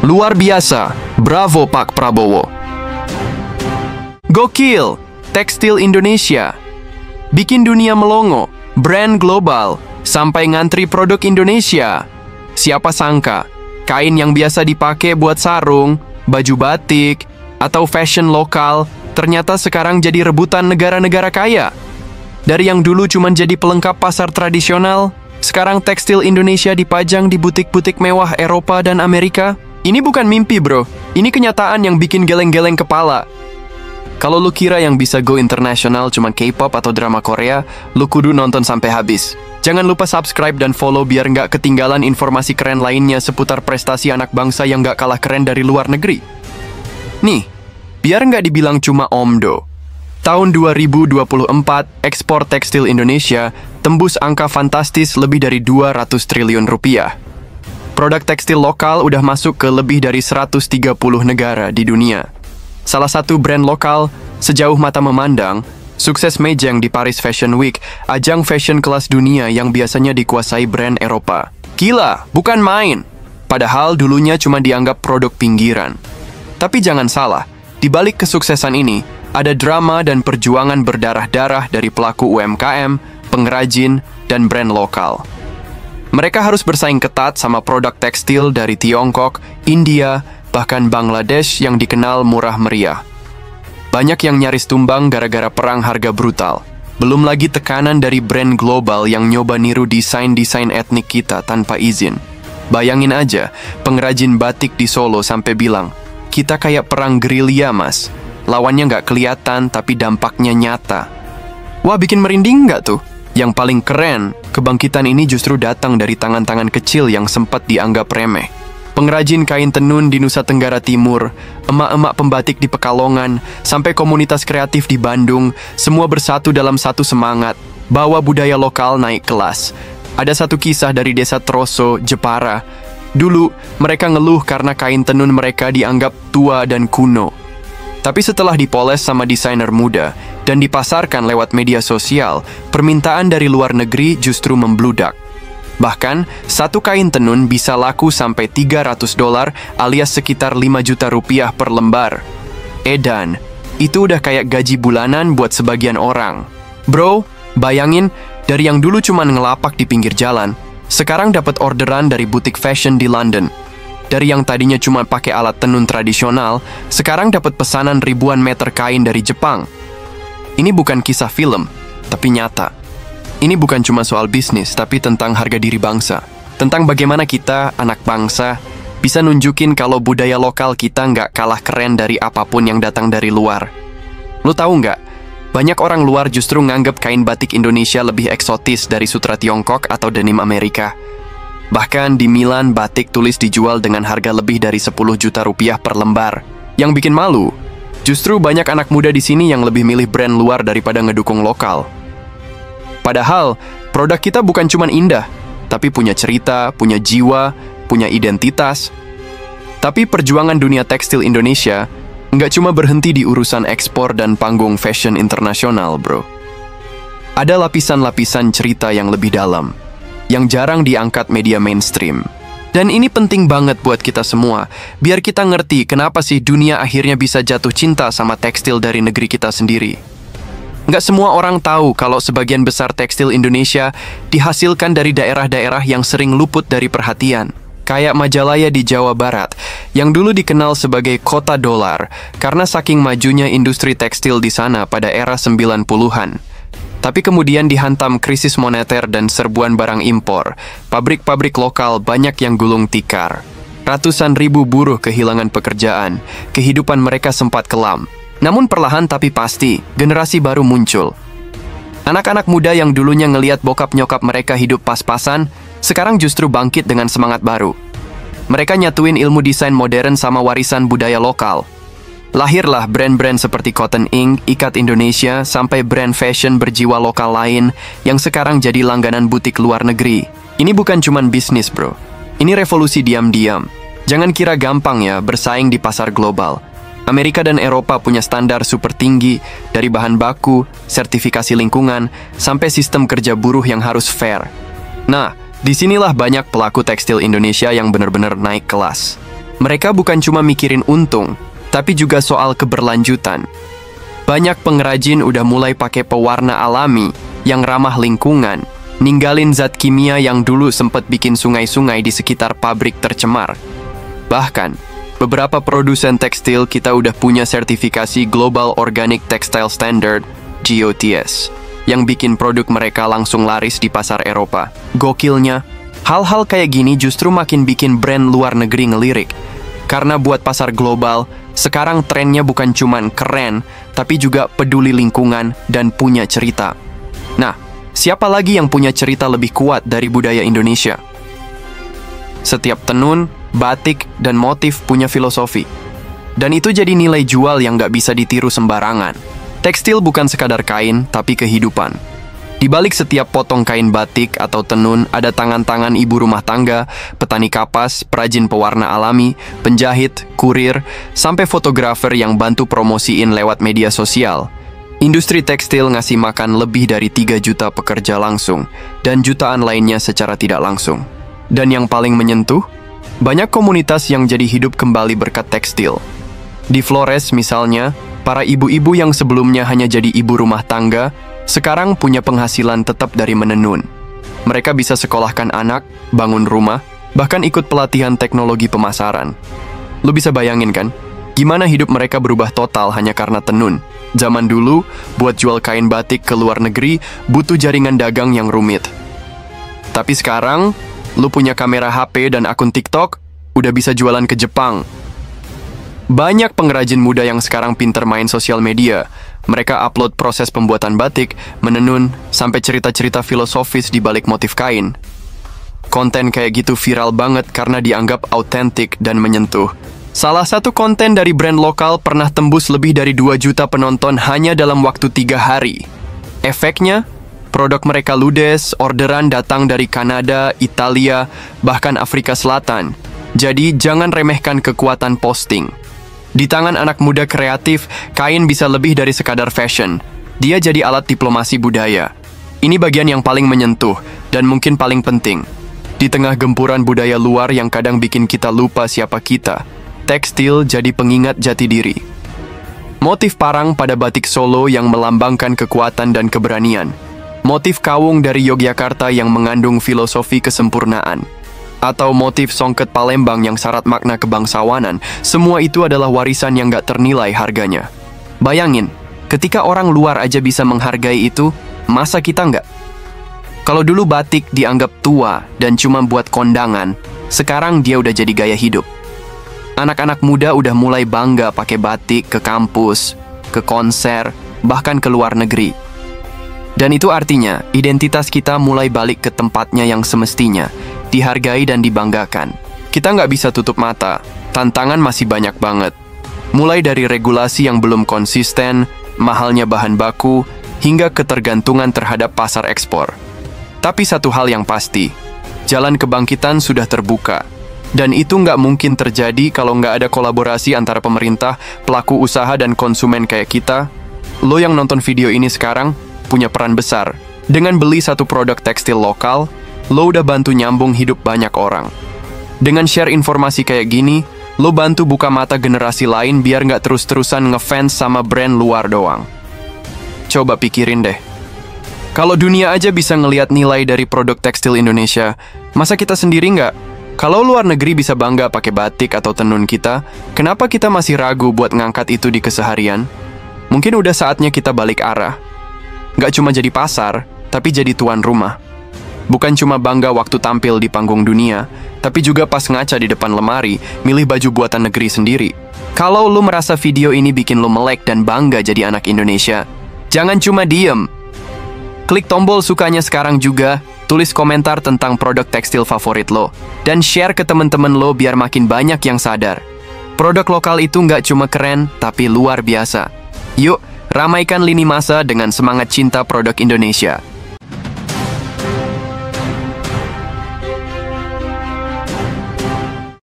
Luar biasa. Bravo Pak Prabowo. Gokil. Tekstil Indonesia. Bikin dunia melongo. Brand global. Sampai ngantri produk Indonesia. Siapa sangka, kain yang biasa dipakai buat sarung, baju batik, atau fashion lokal, ternyata sekarang jadi rebutan negara-negara kaya. Dari yang dulu cuma jadi pelengkap pasar tradisional, sekarang tekstil Indonesia dipajang di butik-butik mewah Eropa dan Amerika. Ini bukan mimpi, bro. Ini kenyataan yang bikin geleng-geleng kepala. Kalau lu kira yang bisa go internasional cuma K-pop atau drama Korea, lu kudu nonton sampai habis. Jangan lupa subscribe dan follow biar nggak ketinggalan informasi keren lainnya seputar prestasi anak bangsa yang nggak kalah keren dari luar negeri. Nih, biar nggak dibilang cuma omdo. Tahun 2024, ekspor tekstil Indonesia tembus angka fantastis lebih dari 200 triliun rupiah. Produk tekstil lokal udah masuk ke lebih dari 130 negara di dunia. Salah satu brand lokal, sejauh mata memandang, sukses mejeng di Paris Fashion Week, ajang fashion kelas dunia yang biasanya dikuasai brand Eropa. Gila, bukan main. Padahal dulunya cuma dianggap produk pinggiran. Tapi jangan salah, di balik kesuksesan ini, ada drama dan perjuangan berdarah-darah dari pelaku UMKM, pengrajin, dan brand lokal. Mereka harus bersaing ketat sama produk tekstil dari Tiongkok, India, bahkan Bangladesh yang dikenal murah meriah. Banyak yang nyaris tumbang gara-gara perang harga brutal. Belum lagi tekanan dari brand global yang nyoba niru desain-desain etnik kita tanpa izin. Bayangin aja, pengrajin batik di Solo sampai bilang, "Kita kayak perang gerilya, Mas. Lawannya nggak kelihatan, tapi dampaknya nyata." Wah, bikin merinding nggak tuh? Yang paling keren, kebangkitan ini justru datang dari tangan-tangan kecil yang sempat dianggap remeh. Pengrajin kain tenun di Nusa Tenggara Timur, emak-emak pembatik di Pekalongan, sampai komunitas kreatif di Bandung, semua bersatu dalam satu semangat, bawa budaya lokal naik kelas. Ada satu kisah dari desa Troso, Jepara. Dulu, mereka ngeluh karena kain tenun mereka dianggap tua dan kuno. Tapi setelah dipoles sama desainer muda dan dipasarkan lewat media sosial, permintaan dari luar negeri justru membludak. Bahkan, satu kain tenun bisa laku sampai $300 alias sekitar 5 juta rupiah per lembar. Edan, itu udah kayak gaji bulanan buat sebagian orang. Bro, bayangin, dari yang dulu cuman ngelapak di pinggir jalan, sekarang dapat orderan dari butik fashion di London. Dari yang tadinya cuma pakai alat tenun tradisional, sekarang dapat pesanan ribuan meter kain dari Jepang. Ini bukan kisah film, tapi nyata. Ini bukan cuma soal bisnis, tapi tentang harga diri bangsa. Tentang bagaimana kita, anak bangsa, bisa nunjukin kalau budaya lokal kita nggak kalah keren dari apapun yang datang dari luar. Lo tahu nggak? Banyak orang luar justru nganggep kain batik Indonesia lebih eksotis dari sutra Tiongkok atau denim Amerika. Bahkan di Milan, batik tulis dijual dengan harga lebih dari 10 juta rupiah per lembar. Yang bikin malu, justru banyak anak muda di sini yang lebih milih brand luar daripada ngedukung lokal. Padahal, produk kita bukan cuma indah, tapi punya cerita, punya jiwa, punya identitas. Tapi perjuangan dunia tekstil Indonesia nggak cuma berhenti di urusan ekspor dan panggung fashion internasional, bro. Ada lapisan-lapisan cerita yang lebih dalam, yang jarang diangkat media mainstream. Dan ini penting banget buat kita semua, biar kita ngerti kenapa sih dunia akhirnya bisa jatuh cinta sama tekstil dari negeri kita sendiri. Nggak semua orang tahu kalau sebagian besar tekstil Indonesia dihasilkan dari daerah-daerah yang sering luput dari perhatian. Kayak Majalaya di Jawa Barat, yang dulu dikenal sebagai kota dolar karena saking majunya industri tekstil di sana pada era 90-an. Tapi kemudian dihantam krisis moneter dan serbuan barang impor. Pabrik-pabrik lokal banyak yang gulung tikar. Ratusan ribu buruh kehilangan pekerjaan. Kehidupan mereka sempat kelam. Namun perlahan tapi pasti, generasi baru muncul. Anak-anak muda yang dulunya ngeliat bokap nyokap mereka hidup pas-pasan, sekarang justru bangkit dengan semangat baru. Mereka nyatuin ilmu desain modern sama warisan budaya lokal. Lahirlah brand-brand seperti Cotton Ink, Ikat Indonesia, sampai brand fashion berjiwa lokal lain yang sekarang jadi langganan butik luar negeri. Ini bukan cuman bisnis, bro. Ini revolusi diam-diam. Jangan kira gampang ya bersaing di pasar global. Amerika dan Eropa punya standar super tinggi, dari bahan baku, sertifikasi lingkungan, sampai sistem kerja buruh yang harus fair. Nah, disinilah banyak pelaku tekstil Indonesia yang benar-benar naik kelas. Mereka bukan cuma mikirin untung, tapi juga soal keberlanjutan. Banyak pengrajin udah mulai pakai pewarna alami yang ramah lingkungan, ninggalin zat kimia yang dulu sempat bikin sungai-sungai di sekitar pabrik tercemar. Bahkan, beberapa produsen tekstil kita udah punya sertifikasi Global Organic Textile Standard, GOTS, yang bikin produk mereka langsung laris di pasar Eropa. Gokilnya, hal-hal kayak gini justru makin bikin brand luar negeri ngelirik. Karena buat pasar global, sekarang trennya bukan cuman keren, tapi juga peduli lingkungan dan punya cerita. Nah, siapa lagi yang punya cerita lebih kuat dari budaya Indonesia? Setiap tenun, batik, dan motif punya filosofi. Dan itu jadi nilai jual yang nggak bisa ditiru sembarangan. Tekstil bukan sekadar kain, tapi kehidupan. Di balik setiap potong kain batik atau tenun, ada tangan-tangan ibu rumah tangga, petani kapas, perajin pewarna alami, penjahit, kurir, sampai fotografer yang bantu promosiin lewat media sosial. Industri tekstil ngasih makan lebih dari 3 juta pekerja langsung, dan jutaan lainnya secara tidak langsung. Dan yang paling menyentuh, banyak komunitas yang jadi hidup kembali berkat tekstil. Di Flores misalnya, para ibu-ibu yang sebelumnya hanya jadi ibu rumah tangga, sekarang punya penghasilan tetap dari menenun. Mereka bisa sekolahkan anak, bangun rumah, bahkan ikut pelatihan teknologi pemasaran. Lu bisa bayangin kan, gimana hidup mereka berubah total hanya karena tenun. Zaman dulu, buat jual kain batik ke luar negeri, butuh jaringan dagang yang rumit. Tapi sekarang, lu punya kamera HP dan akun TikTok, udah bisa jualan ke Jepang. Banyak pengrajin muda yang sekarang pinter main sosial media. Mereka upload proses pembuatan batik, menenun, sampai cerita-cerita filosofis di balik motif kain. Konten kayak gitu viral banget karena dianggap autentik dan menyentuh. Salah satu konten dari brand lokal pernah tembus lebih dari 2 juta penonton hanya dalam waktu 3 hari. Efeknya, produk mereka ludes, orderan datang dari Kanada, Italia, bahkan Afrika Selatan. Jadi jangan remehkan kekuatan posting. Di tangan anak muda kreatif, kain bisa lebih dari sekadar fashion. Dia jadi alat diplomasi budaya. Ini bagian yang paling menyentuh, dan mungkin paling penting. Di tengah gempuran budaya luar yang kadang bikin kita lupa siapa kita, tekstil jadi pengingat jati diri. Motif parang pada batik Solo yang melambangkan kekuatan dan keberanian. Motif kawung dari Yogyakarta yang mengandung filosofi kesempurnaan. Atau motif songket Palembang yang syarat makna kebangsawanan, semua itu adalah warisan yang gak ternilai harganya. Bayangin, ketika orang luar aja bisa menghargai itu, masa kita nggak? Kalau dulu batik dianggap tua dan cuma buat kondangan, sekarang dia udah jadi gaya hidup. Anak-anak muda udah mulai bangga pakai batik ke kampus, ke konser, bahkan ke luar negeri. Dan itu artinya, identitas kita mulai balik ke tempatnya yang semestinya, dihargai dan dibanggakan. Kita nggak bisa tutup mata, tantangan masih banyak banget. Mulai dari regulasi yang belum konsisten, mahalnya bahan baku, hingga ketergantungan terhadap pasar ekspor. Tapi satu hal yang pasti, jalan kebangkitan sudah terbuka. Dan itu nggak mungkin terjadi kalau nggak ada kolaborasi antara pemerintah, pelaku usaha, dan konsumen kayak kita. Lo yang nonton video ini sekarang punya peran besar. Dengan beli satu produk tekstil lokal, lo udah bantu nyambung hidup banyak orang. Dengan share informasi kayak gini, lo bantu buka mata generasi lain biar nggak terus-terusan ngefans sama brand luar doang. Coba pikirin deh. Kalau dunia aja bisa ngelihat nilai dari produk tekstil Indonesia, masa kita sendiri nggak? Kalau luar negeri bisa bangga pakai batik atau tenun kita, kenapa kita masih ragu buat ngangkat itu di keseharian? Mungkin udah saatnya kita balik arah. Nggak cuma jadi pasar, tapi jadi tuan rumah. Bukan cuma bangga waktu tampil di panggung dunia, tapi juga pas ngaca di depan lemari, milih baju buatan negeri sendiri. Kalau lu merasa video ini bikin lu melek dan bangga jadi anak Indonesia, jangan cuma diem. Klik tombol sukanya sekarang juga, tulis komentar tentang produk tekstil favorit lo, dan share ke temen-temen lo biar makin banyak yang sadar. Produk lokal itu nggak cuma keren, tapi luar biasa. Yuk, ramaikan lini masa dengan semangat cinta produk Indonesia.